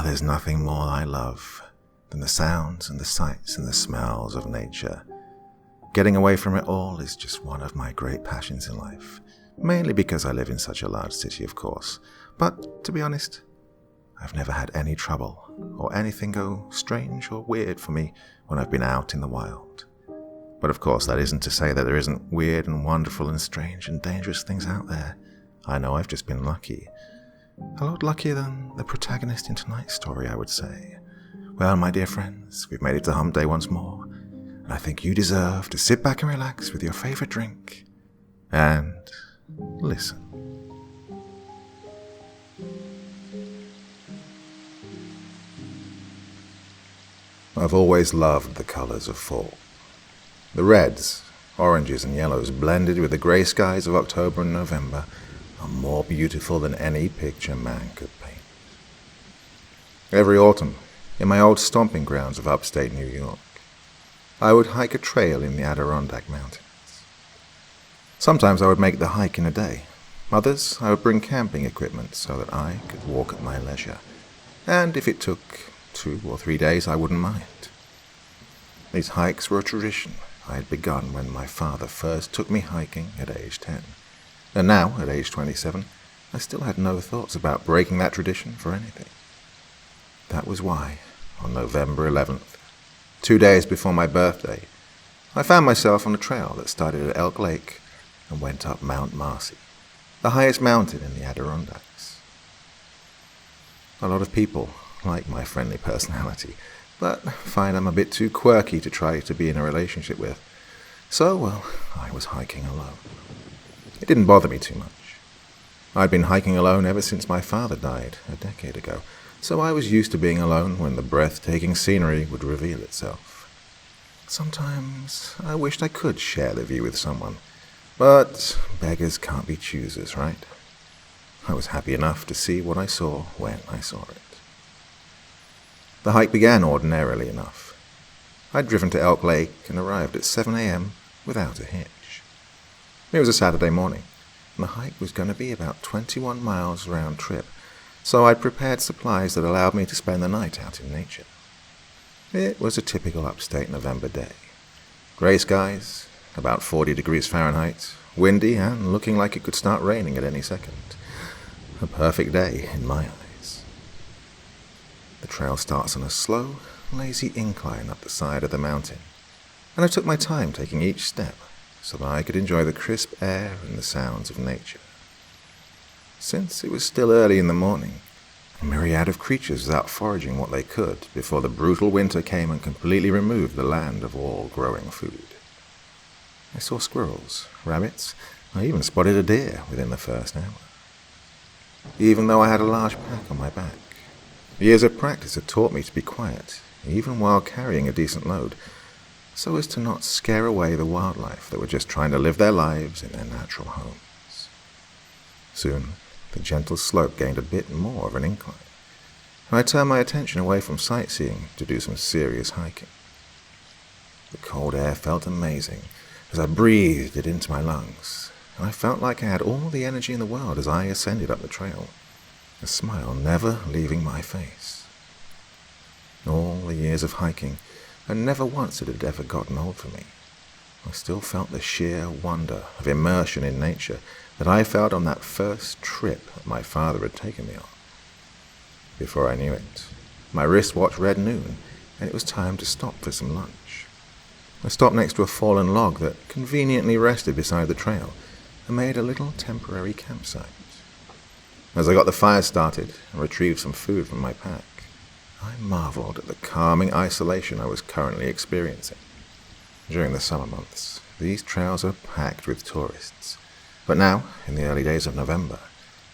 there's nothing more I love than the sounds and the sights and the smells of nature. Getting away from it all is just one of my great passions in life, mainly because I live in such a large city, of course. But to be honest, I've never had any trouble or anything go strange or weird for me when I've been out in the wild. But of course, that isn't to say that there isn't weird and wonderful and strange and dangerous things out there. I know I've just been lucky. A lot luckier than the protagonist in tonight's story, I would say. Well, my dear friends, we've made it to hump day once more, and I think you deserve to sit back and relax with your favorite drink and listen. I've always loved the colors of fall. The reds, oranges and yellows blended with the grey skies of October and November are more beautiful than any picture man could paint. Every autumn, in my old stomping grounds of upstate New York, I would hike a trail in the Adirondack Mountains. Sometimes I would make the hike in a day. Others, I would bring camping equipment so that I could walk at my leisure. And if it took 2 or 3 days, I wouldn't mind. These hikes were a tradition I had begun when my father first took me hiking at age 10. And now, at age 27, I still had no thoughts about breaking that tradition for anything. That was why, on November 11th, 2 days before my birthday, I found myself on a trail that started at Elk Lake and went up Mount Marcy, the highest mountain in the Adirondacks. A lot of people like my friendly personality, but find I'm a bit too quirky to try to be in a relationship with. So, well, I was hiking alone. It didn't bother me too much. I'd been hiking alone ever since my father died a decade ago, so I was used to being alone when the breathtaking scenery would reveal itself. Sometimes I wished I could share the view with someone, but beggars can't be choosers, right? I was happy enough to see what I saw when I saw it. The hike began ordinarily enough. I'd driven to Elk Lake and arrived at 7 a.m. without a hitch. It was a Saturday morning, and the hike was going to be about 21 miles round trip, so I'd prepared supplies that allowed me to spend the night out in nature. It was a typical upstate November day. Grey skies, about 40 degrees Fahrenheit, windy and looking like it could start raining at any second. A perfect day in my eyes. The trail starts on a slow, lazy incline up the side of the mountain, and I took my time taking each step so that I could enjoy the crisp air and the sounds of nature. Since it was still early in the morning, a myriad of creatures was out foraging what they could before the brutal winter came and completely removed the land of all growing food. I saw squirrels, rabbits, I even spotted a deer within the first hour. Even though I had a large pack on my back, years of practice had taught me to be quiet, even while carrying a decent load, so as to not scare away the wildlife that were just trying to live their lives in their natural homes. Soon, the gentle slope gained a bit more of an incline, and I turned my attention away from sightseeing to do some serious hiking. The cold air felt amazing as I breathed it into my lungs, and I felt like I had all the energy in the world as I ascended up the trail, a smile never leaving my face. All the years of hiking, and never once had it ever gotten old for me. I still felt the sheer wonder of immersion in nature that I felt on that first trip that my father had taken me on. Before I knew it, my wristwatch read noon, and it was time to stop for some lunch. I stopped next to a fallen log that conveniently rested beside the trail and made a little temporary campsite. As I got the fire started and retrieved some food from my pack, I marveled at the calming isolation I was currently experiencing. During the summer months, these trails are packed with tourists, but now, in the early days of November,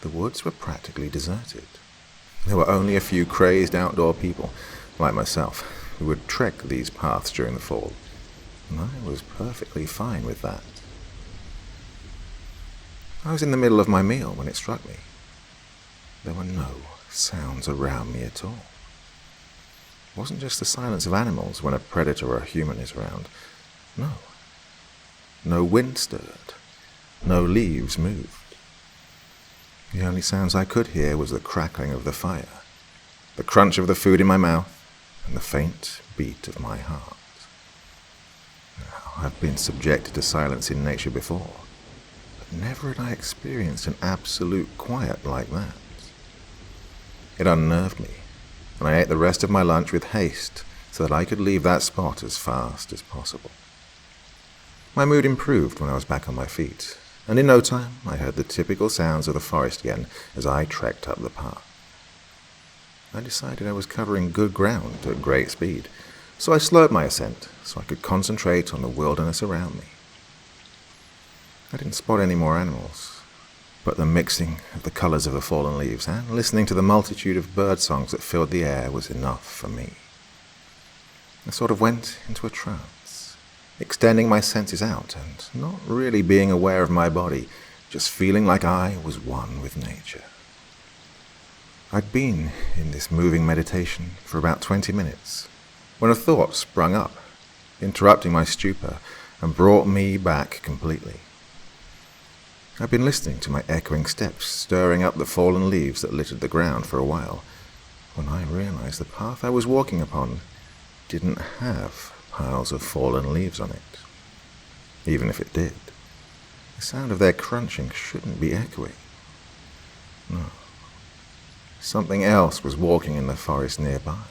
the woods were practically deserted. There were only a few crazed outdoor people, like myself, who would trek these paths during the fall, and I was perfectly fine with that. I was in the middle of my meal when it struck me. There were no sounds around me at all. It wasn't just the silence of animals when a predator or a human is around. No. No wind stirred. No leaves moved. The only sounds I could hear was the crackling of the fire, the crunch of the food in my mouth, and the faint beat of my heart. I've been subjected to silence in nature before, but never had I experienced an absolute quiet like that. It unnerved me, and I ate the rest of my lunch with haste so that I could leave that spot as fast as possible. My mood improved when I was back on my feet, and in no time I heard the typical sounds of the forest again as I trekked up the path. I decided I was covering good ground at great speed, so I slowed my ascent so I could concentrate on the wilderness around me. I didn't spot any more animals, but the mixing of the colors of the fallen leaves and listening to the multitude of bird songs that filled the air was enough for me. I sort of went into a trance, extending my senses out and not really being aware of my body, just feeling like I was one with nature. I'd been in this moving meditation for about 20 minutes when a thought sprung up, interrupting my stupor and brought me back completely. I'd been listening to my echoing steps stirring up the fallen leaves that littered the ground for a while when I realized the path I was walking upon didn't have piles of fallen leaves on it. Even if it did, the sound of their crunching shouldn't be echoing. No. Something else was walking in the forest nearby,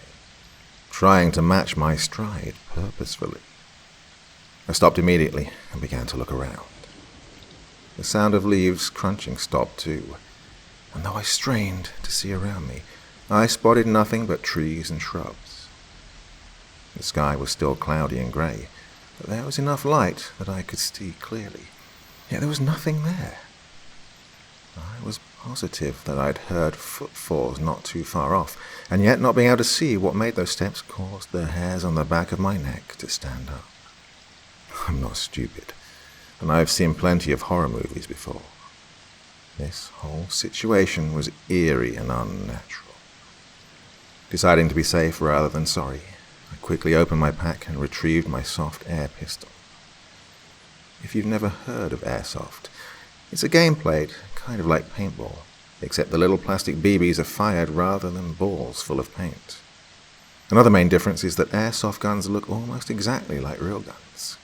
trying to match my stride purposefully. I stopped immediately and began to look around. The sound of leaves crunching stopped too, and though I strained to see around me, I spotted nothing but trees and shrubs. The sky was still cloudy and grey, but there was enough light that I could see clearly. Yet there was nothing there. I was positive that I'd heard footfalls not too far off, and yet not being able to see what made those steps caused the hairs on the back of my neck to stand up. I'm not stupid, and I've seen plenty of horror movies before. This whole situation was eerie and unnatural. Deciding to be safe rather than sorry, I quickly opened my pack and retrieved my soft air pistol. If you've never heard of airsoft, it's a game played kind of like paintball, except the little plastic BBs are fired rather than balls full of paint. Another main difference is that airsoft guns look almost exactly like real guns.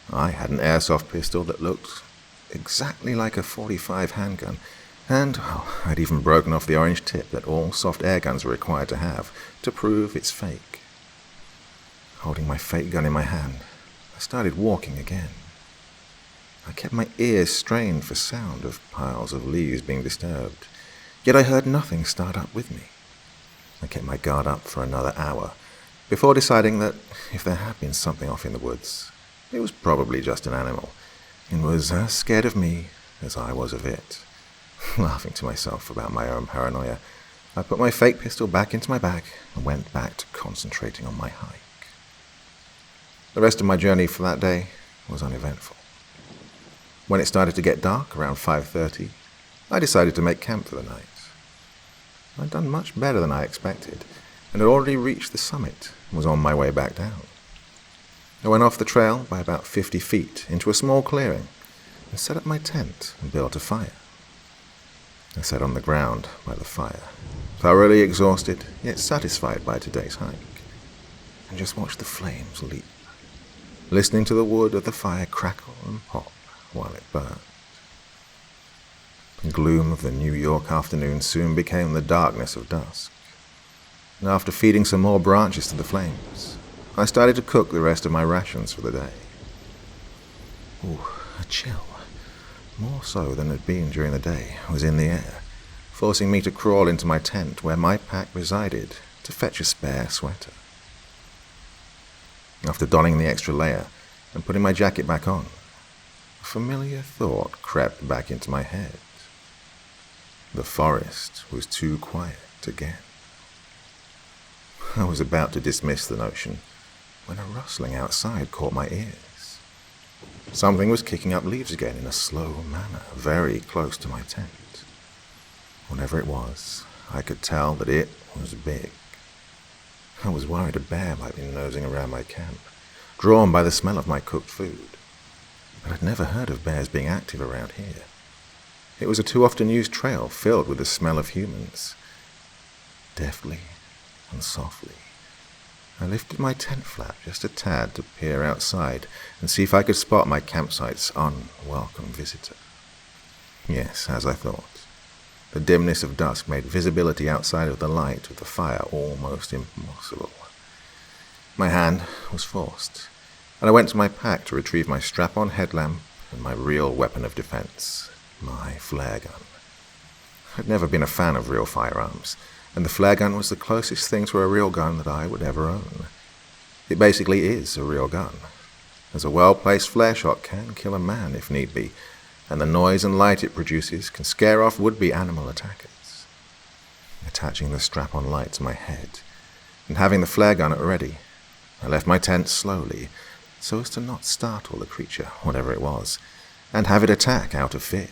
I had an airsoft pistol that looked exactly like a .45 handgun, and I'd even broken off the orange tip that all soft air guns are required to have to prove it's fake. Holding my fake gun in my hand, I started walking again. I kept my ears strained for sound of piles of leaves being disturbed, yet I heard nothing start up with me. I kept my guard up for another hour, before deciding that if there had been something off in the woods, it was probably just an animal, and was as scared of me as I was of it. Laughing to myself about my own paranoia, I put my fake pistol back into my bag and went back to concentrating on my hike. The rest of my journey for that day was uneventful. When it started to get dark, around 5:30, I decided to make camp for the night. I'd done much better than I expected, and had already reached the summit and was on my way back down. I went off the trail by about 50 feet into a small clearing and set up my tent and built a fire. I sat on the ground by the fire, thoroughly exhausted yet satisfied by today's hike, and just watched the flames leap, listening to the wood of the fire crackle and pop while it burned. The gloom of the New York afternoon soon became the darkness of dusk, and after feeding some more branches to the flames, I started to cook the rest of my rations for the day. A chill, more so than had been during the day, was in the air, forcing me to crawl into my tent where my pack resided to fetch a spare sweater. After donning the extra layer and putting my jacket back on, a familiar thought crept back into my head. The forest was too quiet again. I was about to dismiss the notion when a rustling outside caught my ears. Something was kicking up leaves again in a slow manner, very close to my tent. Whatever it was, I could tell that it was big. I was worried a bear might be nosing around my camp, drawn by the smell of my cooked food. But I'd never heard of bears being active around here. It was a too often used trail filled with the smell of humans. Deftly and softly, I lifted my tent flap just a tad to peer outside and see if I could spot my campsite's unwelcome visitor. Yes, as I thought. The dimness of dusk made visibility outside of the light of the fire almost impossible. My hand was forced, and I went to my pack to retrieve my strap-on headlamp and my real weapon of defense, my flare gun. I'd never been a fan of real firearms, and the flare gun was the closest thing to a real gun that I would ever own. It basically is a real gun, as a well-placed flare shot can kill a man if need be, and the noise and light it produces can scare off would-be animal attackers. Attaching the strap-on light to my head, and having the flare gun at ready, I left my tent slowly, so as to not startle the creature, whatever it was, and have it attack out of fear.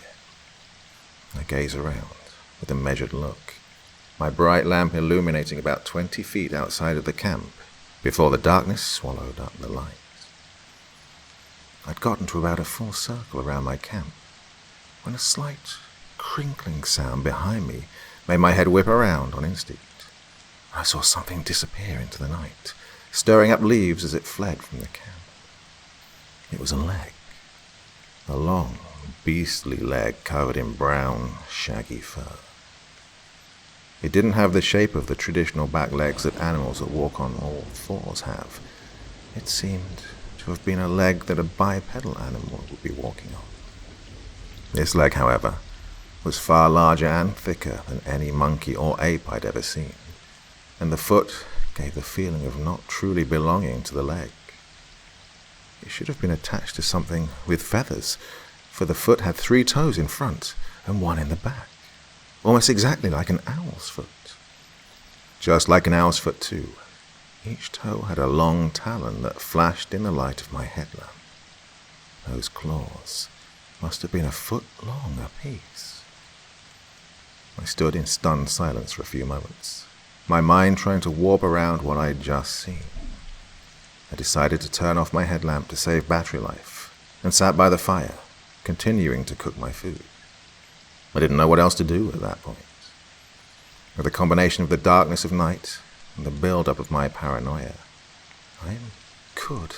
I gaze around with a measured look, my bright lamp illuminating about 20 feet outside of the camp, before the darkness swallowed up the light. I'd gotten to about a full circle around my camp, when a slight crinkling sound behind me made my head whip around on instinct. I saw something disappear into the night, stirring up leaves as it fled from the camp. It was a leg. A long, beastly leg covered in brown, shaggy fur. It didn't have the shape of the traditional back legs that animals that walk on all fours have. It seemed to have been a leg that a bipedal animal would be walking on. This leg, however, was far larger and thicker than any monkey or ape I'd ever seen, and the foot gave the feeling of not truly belonging to the leg. It should have been attached to something with feathers, for the foot had 3 toes in front and 1 in the back, almost exactly like an owl's foot. Just like an owl's foot, too, each toe had a long talon that flashed in the light of my headlamp. Those claws must have been a foot long apiece. I stood in stunned silence for a few moments, my mind trying to warp around what I'd just seen. I decided to turn off my headlamp to save battery life, and sat by the fire, continuing to cook my food. I didn't know what else to do at that point. With the combination of the darkness of night and the build-up of my paranoia, I could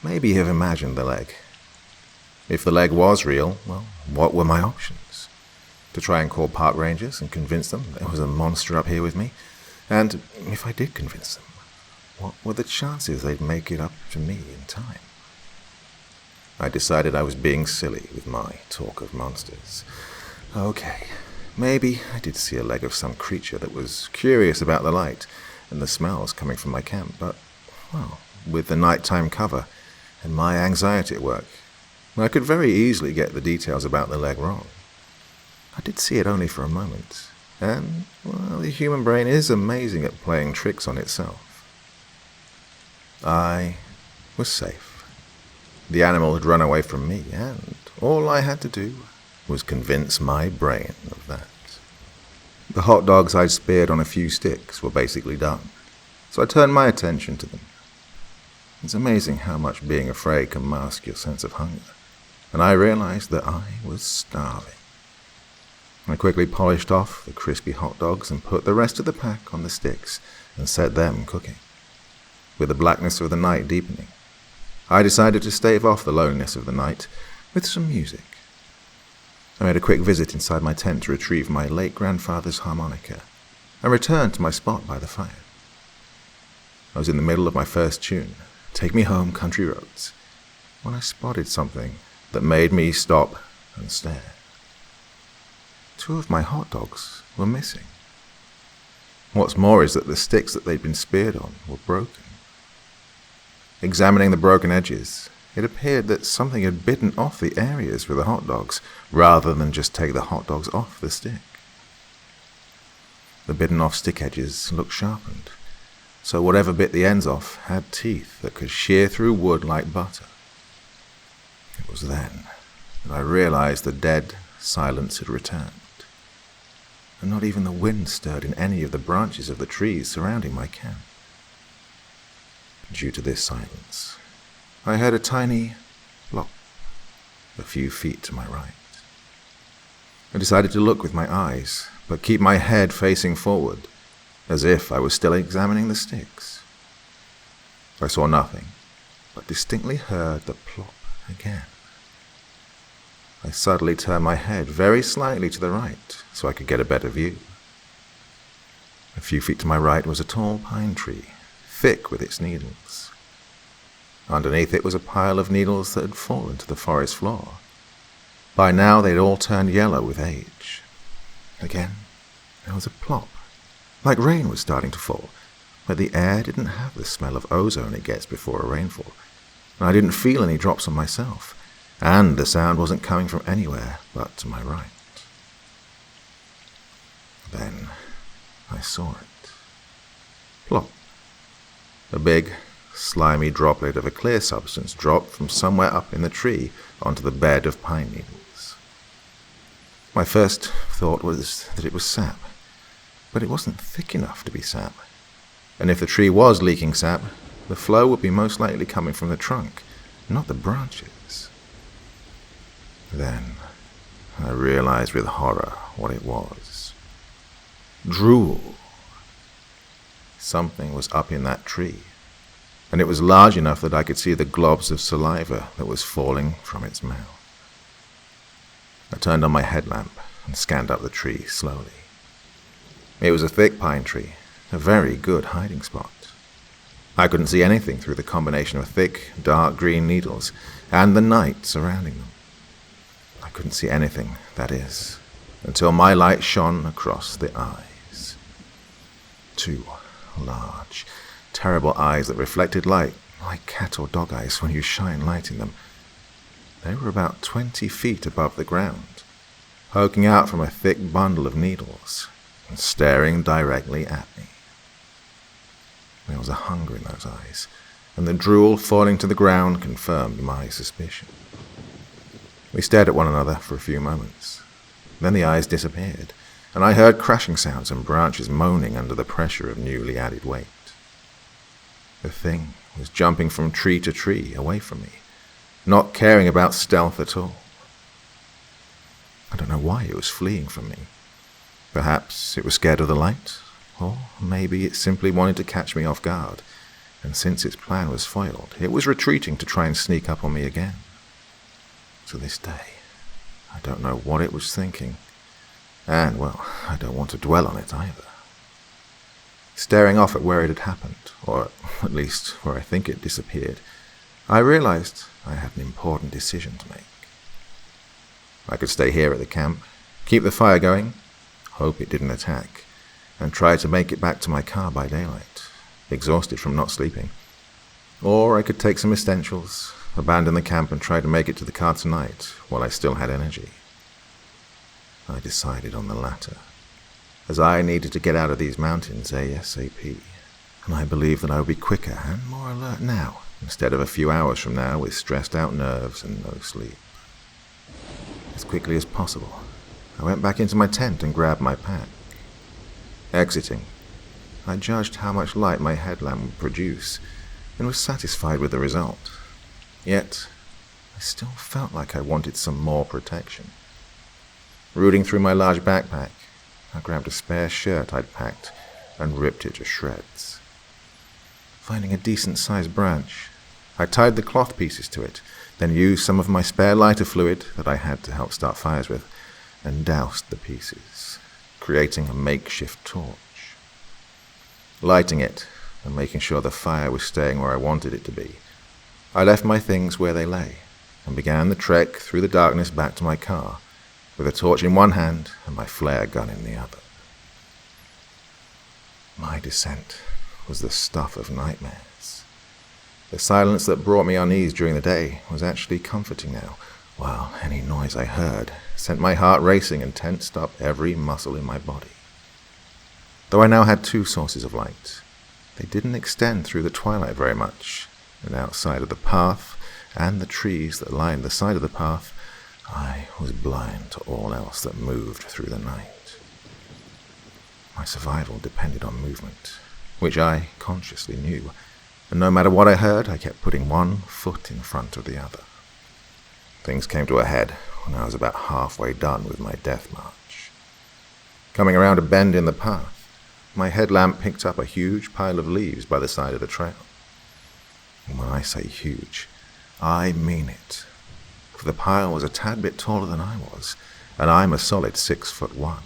maybe have imagined the leg. If the leg was real, well, what were my options? To try and call park rangers and convince them there was a monster up here with me? And if I did convince them, what were the chances they'd make it up to me in time? I decided I was being silly with my talk of monsters. Okay, maybe I did see a leg of some creature that was curious about the light and the smells coming from my camp, but, well, with the nighttime cover and my anxiety at work, I could very easily get the details about the leg wrong. I did see it only for a moment, and, well, the human brain is amazing at playing tricks on itself. I was safe. The animal had run away from me, and all I had to do was convince my brain of that. The hot dogs I'd speared on a few sticks were basically done, so I turned my attention to them. It's amazing how much being afraid can mask your sense of hunger, and I realized that I was starving. I quickly polished off the crispy hot dogs and put the rest of the pack on the sticks and set them cooking. With the blackness of the night deepening, I decided to stave off the loneliness of the night with some music. I made a quick visit inside my tent to retrieve my late grandfather's harmonica and returned to my spot by the fire. I was in the middle of my first tune, Take Me Home, Country Roads, when I spotted something that made me stop and stare. 2 of my hot dogs were missing. What's more is that the sticks that they'd been speared on were broken. Examining the broken edges, it appeared that something had bitten off the areas for the hot dogs, rather than just take the hot dogs off the stick. The bitten off stick edges looked sharpened, so whatever bit the ends off had teeth that could shear through wood like butter. It was then that I realized the dead silence had returned, and not even the wind stirred in any of the branches of the trees surrounding my camp. Due to this silence, I heard a tiny plop a few feet to my right. I decided to look with my eyes, but keep my head facing forward, as if I was still examining the sticks. I saw nothing, but distinctly heard the plop again. I suddenly turned my head very slightly to the right so I could get a better view. A few feet to my right was a tall pine tree, thick with its needles. Underneath it was a pile of needles that had fallen to the forest floor. By now they'd all turned yellow with age. Again, there was a plop, like rain was starting to fall, but the air didn't have the smell of ozone it gets before a rainfall, and I didn't feel any drops on myself, and the sound wasn't coming from anywhere but to my right. Then I saw it. Plop. A big, slimy droplet of a clear substance dropped from somewhere up in the tree onto the bed of pine needles. My first thought was that it was sap, but it wasn't thick enough to be sap. And if the tree was leaking sap, the flow would be most likely coming from the trunk, not the branches. Then I realized with horror what it was. Drool. Something was up in that tree, and it was large enough that I could see the globs of saliva that was falling from its mouth. I turned on my headlamp and scanned up the tree slowly. It was a thick pine tree, a very good hiding spot. I couldn't see anything through the combination of thick, dark green needles and the night surrounding them. I couldn't see anything, that is, until my light shone across the eyes. Two large, terrible eyes that reflected light like cat or dog eyes when you shine light in them. They were about 20 feet above the ground, poking out from a thick bundle of needles and staring directly at me. There was a hunger in those eyes, and the drool falling to the ground confirmed my suspicion. We stared at one another for a few moments. Then the eyes disappeared, and I heard crashing sounds and branches moaning under the pressure of newly added weight. The thing was jumping from tree to tree away from me, not caring about stealth at all. I don't know why it was fleeing from me. Perhaps it was scared of the light, or maybe it simply wanted to catch me off guard, and since its plan was foiled, it was retreating to try and sneak up on me again. To this day, I don't know what it was thinking, and, well, I don't want to dwell on it either. Staring off at where it had happened, or at least where I think it disappeared, I realized I had an important decision to make. I could stay here at the camp, keep the fire going, hope it didn't attack, and try to make it back to my car by daylight, exhausted from not sleeping. Or I could take some essentials, abandon the camp and try to make it to the car tonight while I still had energy. I decided on the latter, as I needed to get out of these mountains ASAP, and I believed that I would be quicker and more alert now, instead of a few hours from now with stressed out nerves and no sleep. As quickly as possible, I went back into my tent and grabbed my pack. Exiting, I judged how much light my headlamp would produce and was satisfied with the result. Yet, I still felt like I wanted some more protection. Rooting through my large backpack, I grabbed a spare shirt I'd packed and ripped it to shreds. Finding a decent-sized branch, I tied the cloth pieces to it, then used some of my spare lighter fluid that I had to help start fires with, and doused the pieces, creating a makeshift torch. Lighting it, and making sure the fire was staying where I wanted it to be, I left my things where they lay, and began the trek through the darkness back to my car, with a torch in one hand and my flare gun in the other. My descent was the stuff of nightmares. The silence that brought me unease during the day was actually comforting now, while any noise I heard sent my heart racing and tensed up every muscle in my body. Though I now had two sources of light, they didn't extend through the twilight very much, and outside of the path and the trees that lined the side of the path, I was blind to all else that moved through the night. My survival depended on movement, which I consciously knew, and no matter what I heard, I kept putting one foot in front of the other. Things came to a head when I was about halfway done with my death march. Coming around a bend in the path, my headlamp picked up a huge pile of leaves by the side of the trail. And when I say huge, I mean it, for the pile was a tad bit taller than I was, and I'm a solid 6'1".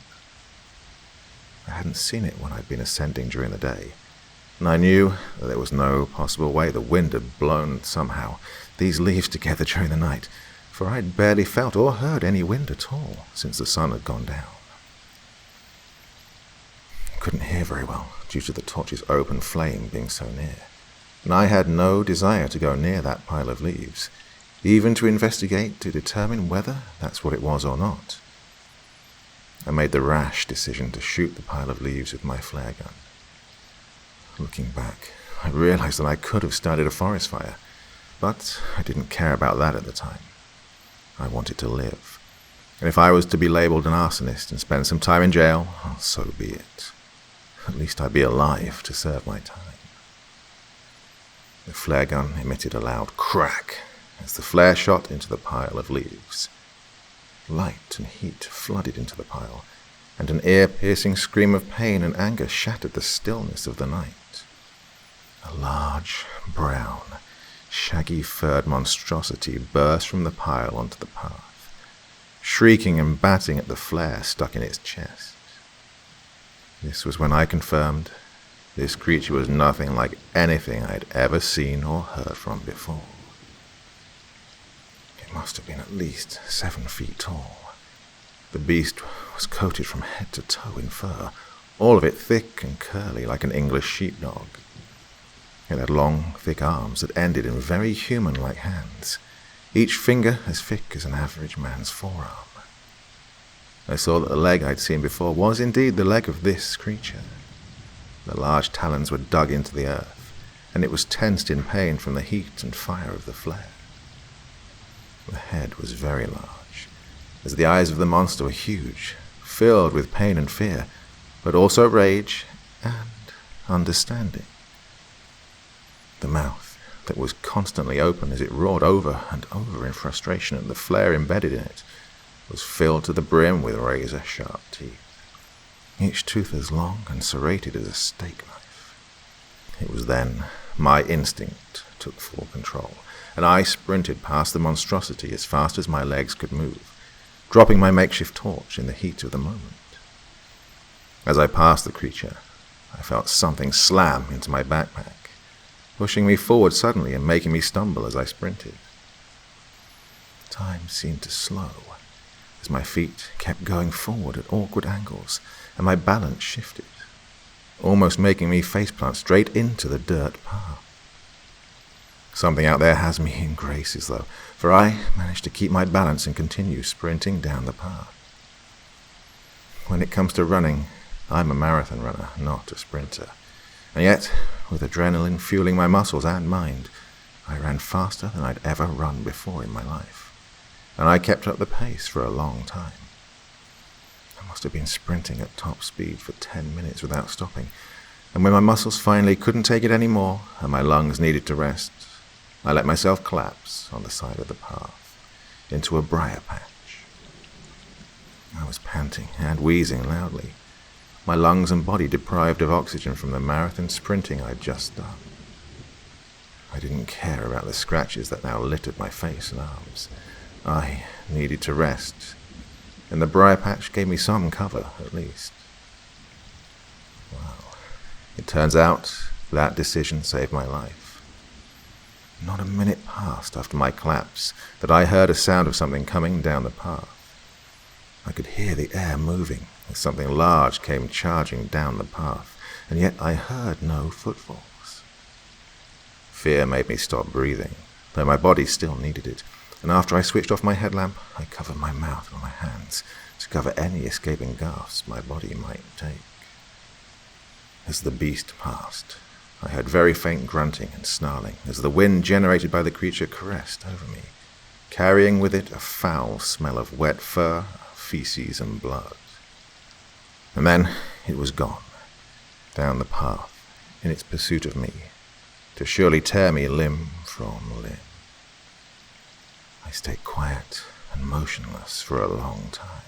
I hadn't seen it when I'd been ascending during the day, and I knew that there was no possible way the wind had blown somehow these leaves together during the night, for I'd barely felt or heard any wind at all since the sun had gone down. I couldn't hear very well due to the torch's open flame being so near, and I had no desire to go near that pile of leaves, even to investigate to determine whether that's what it was or not. I made the rash decision to shoot the pile of leaves with my flare gun. Looking back, I realized that I could have started a forest fire, but I didn't care about that at the time. I wanted to live, and if I was to be labeled an arsonist and spend some time in jail, well, so be it. At least I'd be alive to serve my time. The flare gun emitted a loud crack as the flare shot into the pile of leaves. Light and heat flooded into the pile, and an ear-piercing scream of pain and anger shattered the stillness of the night. A large, brown, shaggy-furred monstrosity burst from the pile onto the path, shrieking and batting at the flare stuck in its chest. This was when I confirmed this creature was nothing like anything I had ever seen or heard from before. It must have been at least 7 feet tall. The beast was coated from head to toe in fur, all of it thick and curly like an English sheepdog. It had long, thick arms that ended in very human-like hands, each finger as thick as an average man's forearm. I saw that the leg I'd seen before was indeed the leg of this creature. The large talons were dug into the earth, and it was tensed in pain from the heat and fire of the flare. The head was very large, as the eyes of the monster were huge, filled with pain and fear, but also rage and understanding. The mouth, that was constantly open as it roared over and over in frustration at the flare embedded in it, was filled to the brim with razor-sharp teeth, each tooth as long and serrated as a steak knife. It was then my instinct took full control, and I sprinted past the monstrosity as fast as my legs could move, dropping my makeshift torch in the heat of the moment. As I passed the creature, I felt something slam into my backpack, pushing me forward suddenly and making me stumble as I sprinted. Time seemed to slow, as my feet kept going forward at awkward angles, and my balance shifted, almost making me faceplant straight into the dirt path. Something out there has me in graces, though, for I managed to keep my balance and continue sprinting down the path. When it comes to running, I'm a marathon runner, not a sprinter, and yet, with adrenaline fueling my muscles and mind, I ran faster than I'd ever run before in my life, and I kept up the pace for a long time. I must have been sprinting at top speed for 10 minutes without stopping, and when my muscles finally couldn't take it anymore and my lungs needed to rest, I let myself collapse on the side of the path into a briar patch. I was panting and wheezing loudly, my lungs and body deprived of oxygen from the marathon sprinting I'd just done. I didn't care about the scratches that now littered my face and arms. I needed to rest, and the briar patch gave me some cover, at least. Well, it turns out that decision saved my life. Not a minute passed after my collapse that I heard a sound of something coming down the path. I could hear the air moving as something large came charging down the path, and yet I heard no footfalls. Fear made me stop breathing, though my body still needed it, and after I switched off my headlamp, I covered my mouth with my hands to cover any escaping gasps my body might take. As the beast passed, I heard very faint grunting and snarling as the wind generated by the creature caressed over me, carrying with it a foul smell of wet fur, feces, and blood. And then it was gone, down the path, in its pursuit of me, to surely tear me limb from limb. I stayed quiet and motionless for a long time,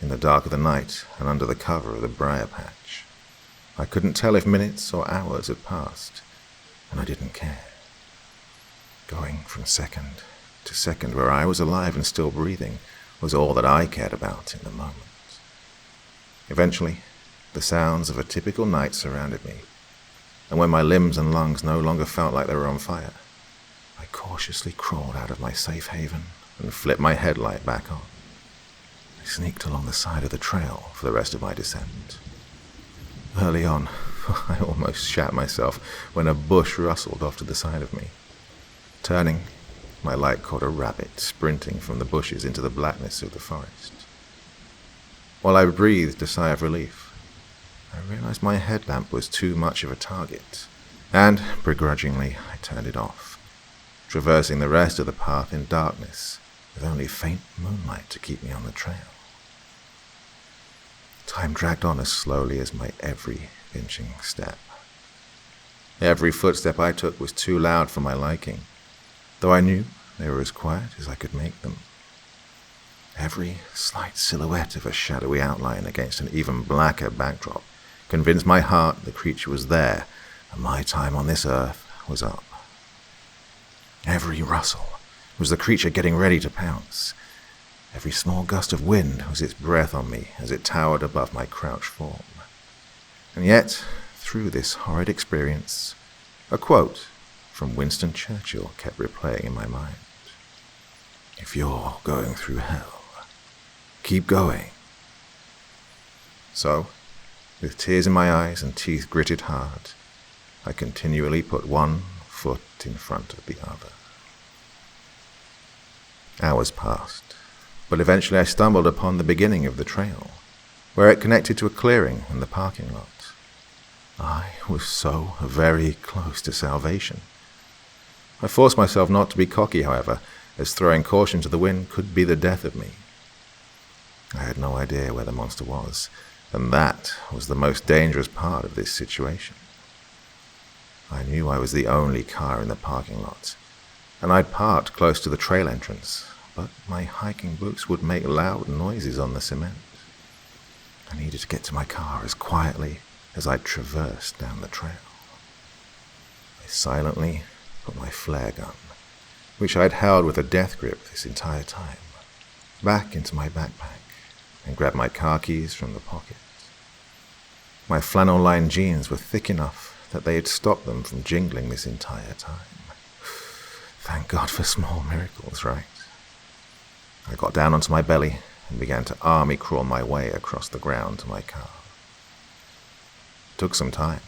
in the dark of the night and under the cover of the briar patch, I couldn't tell if minutes or hours had passed, and I didn't care. Going from second to second where I was alive and still breathing was all that I cared about in the moment. Eventually, the sounds of a typical night surrounded me, and when my limbs and lungs no longer felt like they were on fire, I cautiously crawled out of my safe haven and flipped my headlight back on. I sneaked along the side of the trail for the rest of my descent. Early on, I almost shat myself when a bush rustled off to the side of me. Turning, my light caught a rabbit sprinting from the bushes into the blackness of the forest. While I breathed a sigh of relief, I realized my headlamp was too much of a target, and, begrudgingly, I turned it off, traversing the rest of the path in darkness, with only faint moonlight to keep me on the trail. Time dragged on as slowly as my every inching step. Every footstep I took was too loud for my liking, though I knew they were as quiet as I could make them. Every slight silhouette of a shadowy outline against an even blacker backdrop convinced my heart the creature was there and my time on this earth was up. Every rustle was the creature getting ready to pounce. Every small gust of wind was its breath on me as it towered above my crouched form. And yet, through this horrid experience, a quote from Winston Churchill kept replaying in my mind. "If you're going through hell, keep going." So, with tears in my eyes and teeth gritted hard, I continually put one foot in front of the other. Hours passed, but eventually I stumbled upon the beginning of the trail, where it connected to a clearing in the parking lot. I was so very close to salvation. I forced myself not to be cocky, however, as throwing caution to the wind could be the death of me. I had no idea where the monster was, and that was the most dangerous part of this situation. I knew I was the only car in the parking lot, and I'd parked close to the trail entrance, but my hiking boots would make loud noises on the cement. I needed to get to my car as quietly as I traversed down the trail. I silently put my flare gun, which I'd held with a death grip this entire time, back into my backpack and grabbed my car keys from the pocket. My flannel-lined jeans were thick enough that they had stopped them from jingling this entire time. Thank God for small miracles, right? I got down onto my belly and began to army crawl my way across the ground to my car. It took some time,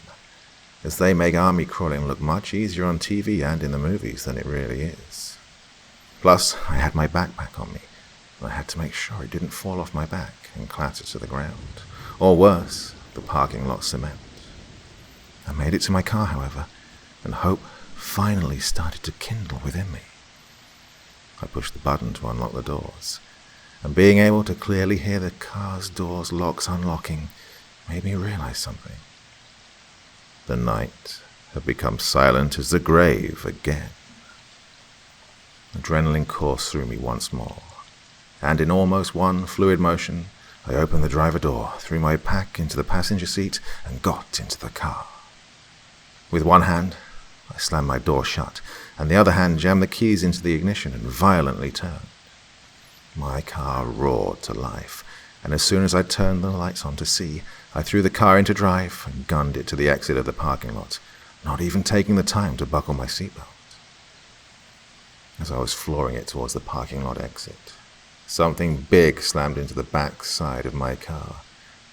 as they make army crawling look much easier on TV and in the movies than it really is. Plus, I had my backpack on me, and I had to make sure it didn't fall off my back and clatter to the ground, or worse, the parking lot cement. I made it to my car, however, and hope finally started to kindle within me. I pushed the button to unlock the doors, and being able to clearly hear the car's doors locks unlocking made me realize something. The night had become silent as the grave again. Adrenaline coursed through me once more, and in almost one fluid motion, I opened the driver door, threw my pack into the passenger seat, and got into the car. With one hand, I slammed my door shut, and the other hand jammed the keys into the ignition and violently turned. My car roared to life, and as soon as I turned the lights on to see, I threw the car into drive and gunned it to the exit of the parking lot, not even taking the time to buckle my seatbelt. As I was flooring it towards the parking lot exit, something big slammed into the back side of my car,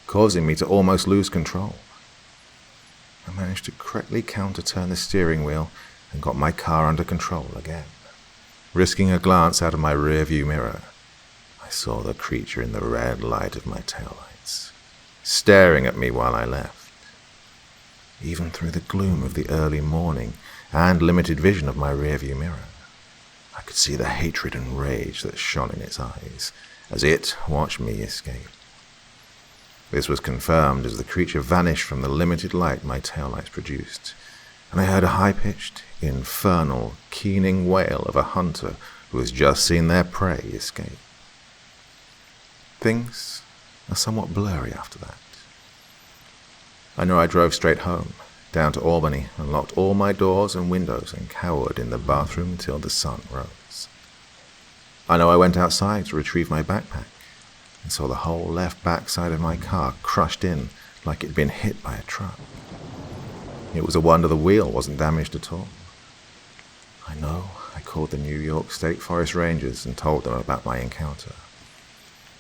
causing me to almost lose control. I managed to correctly counter-turn the steering wheel and got my car under control again. Risking a glance out of my rearview mirror, I saw the creature in the red light of my taillights, staring at me while I left. Even through the gloom of the early morning and limited vision of my rearview mirror, I could see the hatred and rage that shone in its eyes as it watched me escape. This was confirmed as the creature vanished from the limited light my taillights produced, and I heard a high-pitched, infernal, keening wail of a hunter who has just seen their prey escape. Things are somewhat blurry after that. I know I drove straight home, down to Albany, and locked all my doors and windows and cowered in the bathroom till the sun rose. I know I went outside to retrieve my backpack and saw the whole left backside of my car crushed in like it had been hit by a truck. It was a wonder the wheel wasn't damaged at all. I know I called the New York State Forest Rangers and told them about my encounter.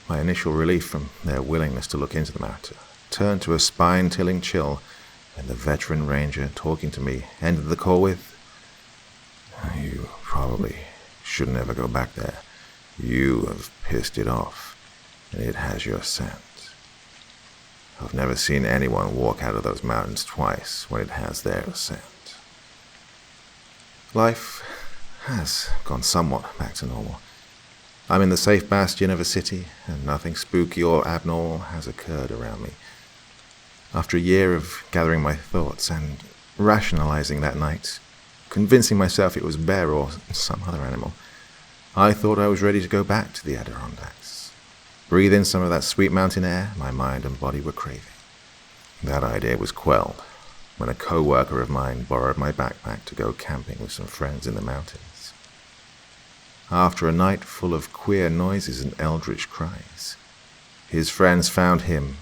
My initial relief from their willingness to look into the matter turned to a spine-tilling chill when the veteran ranger talking to me ended the call with, "You probably shouldn't ever go back there. You have pissed it off, and it has your scent. I've never seen anyone walk out of those mountains twice when it has their scent." Life has gone somewhat back to normal. I'm in the safe bastion of a city, and nothing spooky or abnormal has occurred around me. After a year of gathering my thoughts and rationalizing that night, convincing myself it was bear or some other animal, I thought I was ready to go back to the Adirondacks. Breathe in some of that sweet mountain air my mind and body were craving. That idea was quelled when a co-worker of mine borrowed my backpack to go camping with some friends in the mountains. After a night full of queer noises and eldritch cries, his friends found him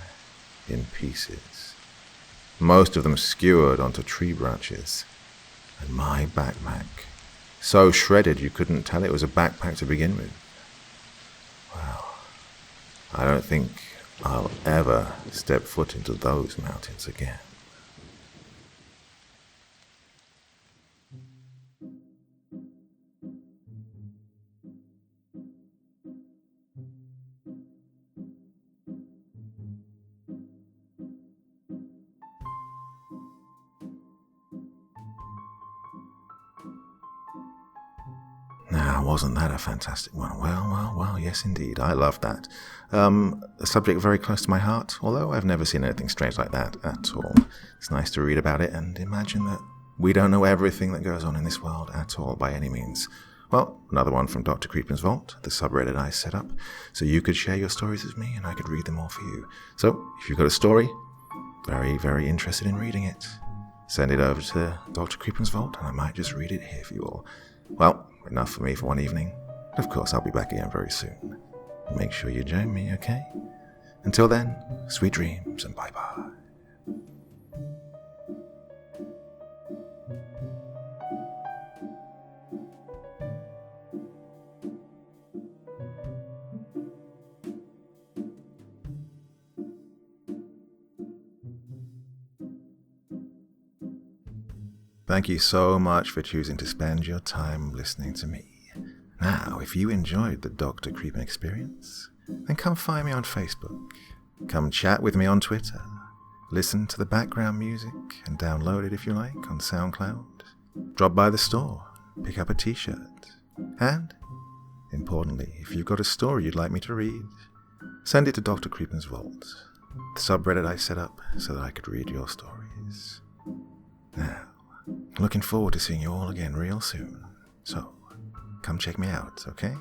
in pieces, most of them skewered onto tree branches, and my backpack, so shredded you couldn't tell it was a backpack to begin with. Well, I don't think I'll ever step foot into those mountains again. Now, wasn't that a fantastic one? Well, yes indeed. I loved that. A subject very close to my heart, although I've never seen anything strange like that at all. It's nice to read about it and imagine that we don't know everything that goes on in this world at all by any means. Well, another one from Dr. CREEPEN'S Vault, the subreddit I set up, so you could share your stories with me and I could read them all for you. So, if you've got a story, very, very interested in reading it, send it over to Dr. CREEPEN'S Vault and I might just read it here for you all. Well, enough for me for one evening. Of course, I'll be back again very soon. Make sure you join me, okay? Until then, sweet dreams and bye-bye. Thank you so much for choosing to spend your time listening to me. Now, if you enjoyed the Dr. Creepen experience, then come find me on Facebook. Come chat with me on Twitter. Listen to the background music and download it if you like on SoundCloud. Drop by the store, pick up a t-shirt. And, importantly, if you've got a story you'd like me to read, send it to Dr. Creepen's Vault, the subreddit I set up so that I could read your stories. Now, looking forward to seeing you all again real soon. So, come check me out, okay?